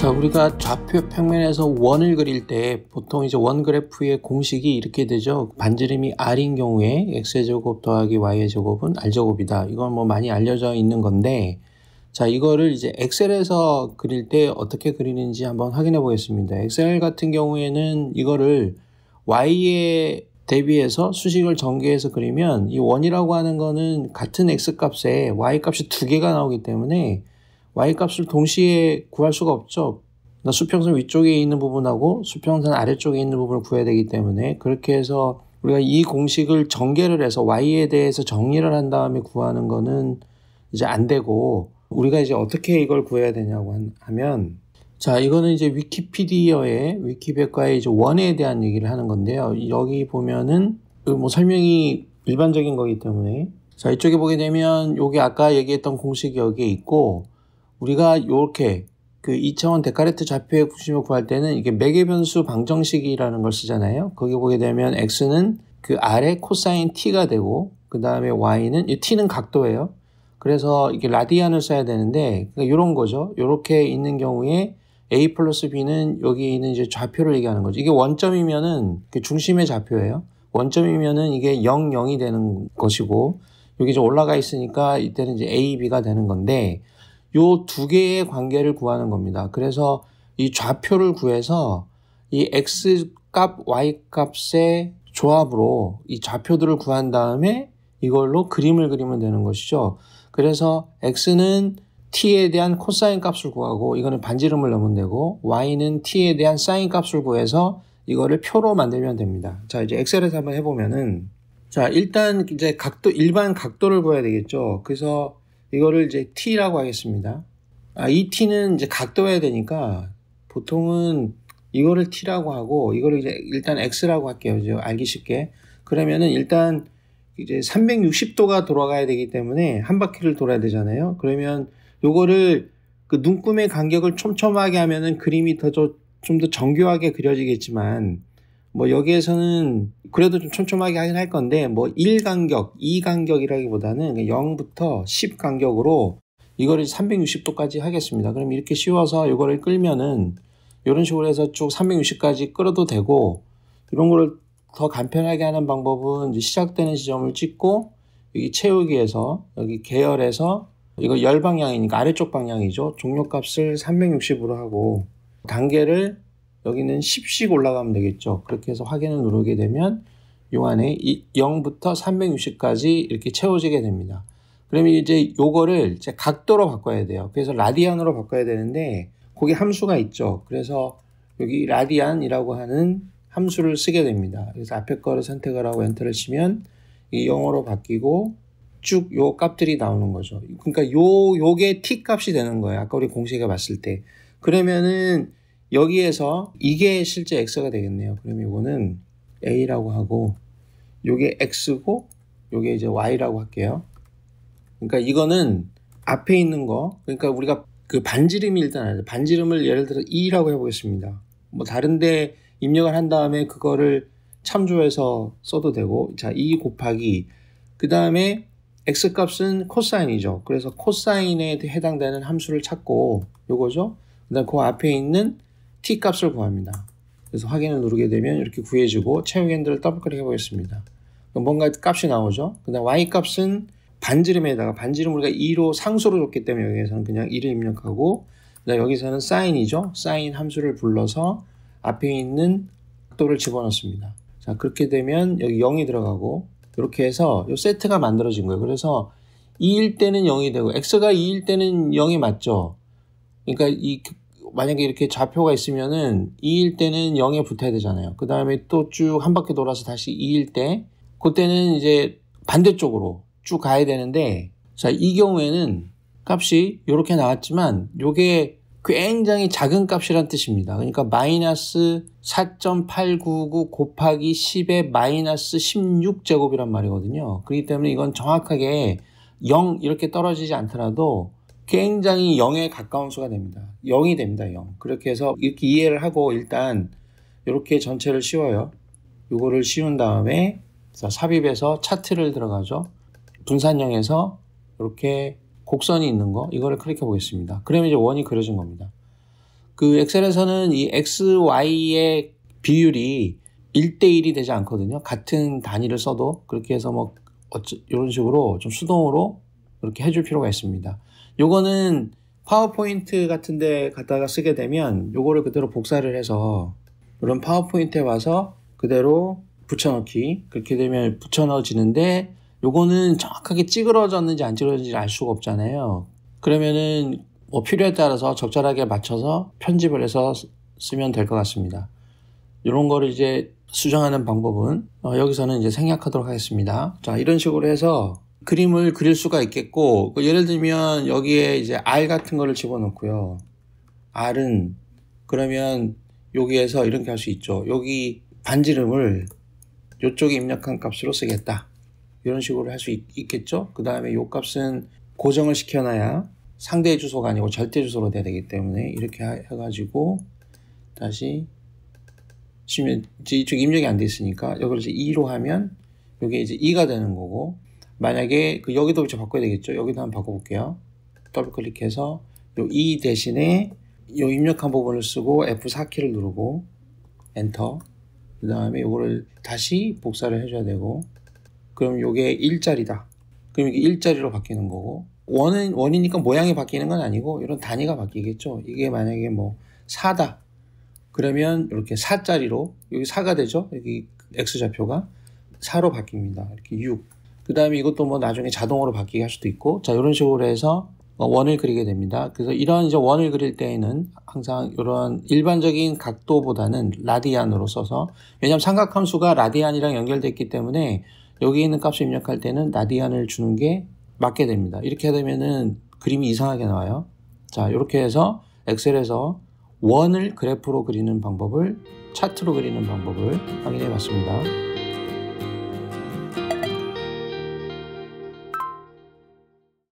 자, 우리가 좌표 평면에서 원을 그릴 때 보통 이제 원 그래프의 공식이 이렇게 되죠. 반지름이 r인 경우에 x의 제곱 더하기 y의 제곱은 r제곱이다. 이건 뭐 많이 알려져 있는 건데, 자, 이거를 이제 엑셀에서 그릴 때 어떻게 그리는지 한번 확인해 보겠습니다. 엑셀 같은 경우에는 이거를 y에 대비해서 수식을 전개해서 그리면 이 원이라고 하는 거는 같은 x 값에 y 값이 두 개가 나오기 때문에 y 값을 동시에 구할 수가 없죠. 그러니까 수평선 위쪽에 있는 부분하고 수평선 아래쪽에 있는 부분을 구해야 되기 때문에, 그렇게 해서 우리가 이 공식을 전개를 해서 y에 대해서 정리를 한 다음에 구하는 거는 이제 안 되고, 우리가 이제 어떻게 이걸 구해야 되냐고 하면, 자, 이거는 이제 위키백과의 이제 원에 대한 얘기를 하는 건데요. 여기 보면은 뭐 설명이 일반적인 거기 때문에, 자, 이쪽에 보게 되면 요게 아까 얘기했던 공식이 여기에 있고, 우리가 요렇게 그 2차원 데카르트 좌표의 구심을 구할 때는 이게 매개변수 방정식이라는 걸 쓰잖아요. 거기 보게 되면 x는 그 r의 코사인 t가 되고, 그 다음에 y는, 이 t는 각도예요. 그래서 이게 라디안을 써야 되는데, 그러니까 이런 거죠. 요렇게 있는 경우에 a 플러스 b는 여기 있는 이제 좌표를 얘기하는 거죠. 이게 원점이면은 그 중심의 좌표예요. 원점이면은 이게 0, 0이 되는 것이고, 여기 이제 올라가 있으니까 이때는 이제 a, b가 되는 건데, 요 두 개의 관계를 구하는 겁니다. 그래서 이 좌표를 구해서 이 x 값, y 값의 조합으로 이 좌표들을 구한 다음에 이걸로 그림을 그리면 되는 것이죠. 그래서 x는 t에 대한 코사인 값을 구하고, 이거는 반지름을 넣으면 되고, y는 t에 대한 사인 값을 구해서 이거를 표로 만들면 됩니다. 자, 이제 엑셀에서 한번 해보면은, 자, 일단 이제 각도, 일반 각도를 구해야 되겠죠. 그래서 이거를 이제 t라고 하겠습니다. 이 t는 이제 각도해야 되니까 보통은 이거를 t라고 하고, 이거를 이제 일단 x라고 할게요. 이제 알기 쉽게. 그러면은 일단 이제 360도가 돌아가야 되기 때문에 한 바퀴를 돌아야 되잖아요. 그러면 요거를 그 눈금의 간격을 촘촘하게 하면은 그림이 좀 더 정교하게 그려지겠지만, 뭐 여기에서는 그래도 좀 촘촘하게 하긴 할 건데, 뭐 1간격, 2간격이라기보다는 0부터 10 간격으로 이거를 360도까지 하겠습니다. 그럼 이렇게 씌워서 이거를 끌면은 이런 식으로 해서 쭉 360까지 끌어도 되고, 이런 거를 더 간편하게 하는 방법은 이제 시작되는 지점을 찍고 여기 채우기에서 여기 계열에서, 이거 열 방향이니까 아래쪽 방향이죠. 종료값을 360으로 하고 단계를 여기는 10씩 올라가면 되겠죠. 그렇게 해서 확인을 누르게 되면 요 안에 0부터 360까지 이렇게 채워지게 됩니다. 그러면 이제 요거를 이제 각도로 바꿔야 돼요. 그래서 라디안으로 바꿔야 되는데, 거기 함수가 있죠. 그래서 여기 라디안이라고 하는 함수를 쓰게 됩니다. 그래서 앞에 거를 선택을 하고 엔터를 치면 이 영어로 바뀌고 쭉 요 값들이 나오는 거죠. 그러니까 요게 t 값이 되는 거예요. 아까 우리 공식에 봤을 때. 그러면은 여기에서 이게 실제 x가 되겠네요. 그러면 이거는 a라고 하고, 요게 x고 요게 이제 y라고 할게요. 그러니까 이거는 앞에 있는 거, 그러니까 우리가 그 반지름이 일단 알아요. 반지름을 예를 들어 2라고 해보겠습니다. 뭐 다른데 입력을 한 다음에 그거를 참조해서 써도 되고, 자, 2 곱하기, 그 다음에 x 값은 코사인이죠. 그래서 코사인에 해당되는 함수를 찾고 요거죠. 그 다음 그 앞에 있는 t 값을 구합니다. 그래서 확인을 누르게 되면 이렇게 구해지고, 채우기 핸들을 더블 클릭해 보겠습니다. 뭔가 값이 나오죠. 그 다음 y 값은 반지름에다가, 반지름 우리가 2로 상수로 줬기 때문에 여기에서는 그냥 2를 입력하고, 그다음 여기서는 사인이죠. 사인 함수를 불러서 앞에 있는 각도를 집어넣습니다. 자, 그렇게 되면 여기 0이 들어가고, 이렇게 해서 이 세트가 만들어진 거예요. 그래서 2일 때는 0이 되고, x가 2일 때는 0이 맞죠. 그러니까 만약에 이렇게 좌표가 있으면은 2일 때는 0에 붙어야 되잖아요. 그 다음에 또 쭉 한 바퀴 돌아서 다시 2일 때, 그때는 이제 반대쪽으로 쭉 가야 되는데, 자, 이 경우에는 값이 이렇게 나왔지만 요게 굉장히 작은 값이란 뜻입니다. 그러니까 마이너스 4.899 곱하기 10의 마이너스 16제곱이란 말이거든요. 그렇기 때문에 이건 정확하게 0 이렇게 떨어지지 않더라도 굉장히 0에 가까운 수가 됩니다. 0이 됩니다. 0. 그렇게 해서 이렇게 이해를 하고 일단 이렇게 전체를 씌워요. 이거를 씌운 다음에 삽입해서 차트를 들어가죠. 분산형에서 이렇게 곡선이 있는 거, 이거를 클릭해 보겠습니다. 그러면 이제 원이 그려진 겁니다. 그 엑셀에서는 이 XY의 비율이 1대1이 되지 않거든요. 같은 단위를 써도 그렇게 해서 뭐 이런 식으로 좀 수동으로 이렇게 해줄 필요가 있습니다. 요거는 파워포인트 같은 데 갖다가 쓰게 되면 요거를 그대로 복사를 해서 이런 파워포인트에 와서 그대로 붙여넣기, 그렇게 되면 붙여넣어지는데 요거는 정확하게 찌그러졌는지 안 찌그러졌는지 알 수가 없잖아요. 그러면은 뭐 필요에 따라서 적절하게 맞춰서 편집을 해서 쓰면 될 것 같습니다. 이런 거를 이제 수정하는 방법은 여기서는 이제 생략하도록 하겠습니다. 자, 이런 식으로 해서 그림을 그릴 수가 있겠고, 예를 들면 여기에 이제 R 같은 거를 집어넣고요. R은 그러면 여기에서 이렇게 할 수 있죠. 여기 반지름을 이쪽에 입력한 값으로 쓰겠다. 이런 식으로 할 수 있겠죠. 그 다음에 이 값은 고정을 시켜놔야 상대 주소가 아니고 절대 주소로 돼야 되기 때문에 이렇게 해가지고 다시 이제 이쪽 입력이 안 돼 있으니까 여기를 이제 2로 하면 이게 이제 2가 되는 거고, 만약에 여기도 이제 바꿔야 되겠죠. 여기도 한번 바꿔볼게요. 더블 클릭해서 요 2 대신에 요 입력한 부분을 쓰고 F4키를 누르고 엔터. 그 다음에 요거를 다시 복사를 해줘야 되고, 그럼 요게 1짜리다. 그럼 이게 1짜리로 바뀌는 거고, 원이니까 모양이 바뀌는 건 아니고 이런 단위가 바뀌겠죠. 이게 만약에 뭐 4다. 그러면 이렇게 4짜리로 여기 4가 되죠. 여기 X좌표가 4로 바뀝니다. 이렇게 6. 그 다음에 이것도 뭐 나중에 자동으로 바뀌게 할 수도 있고, 자, 이런 식으로 해서 원을 그리게 됩니다. 그래서 이런 이제 원을 그릴 때에는 항상 이런 일반적인 각도보다는 라디안으로 써서, 왜냐하면 삼각함수가 라디안이랑 연결됐기 때문에 여기 있는 값을 입력할 때는 라디안을 주는 게 맞게 됩니다. 이렇게 되면은 그림이 이상하게 나와요. 자, 이렇게 해서 엑셀에서 원을 그래프로 그리는 방법을, 차트로 그리는 방법을 확인해 봤습니다.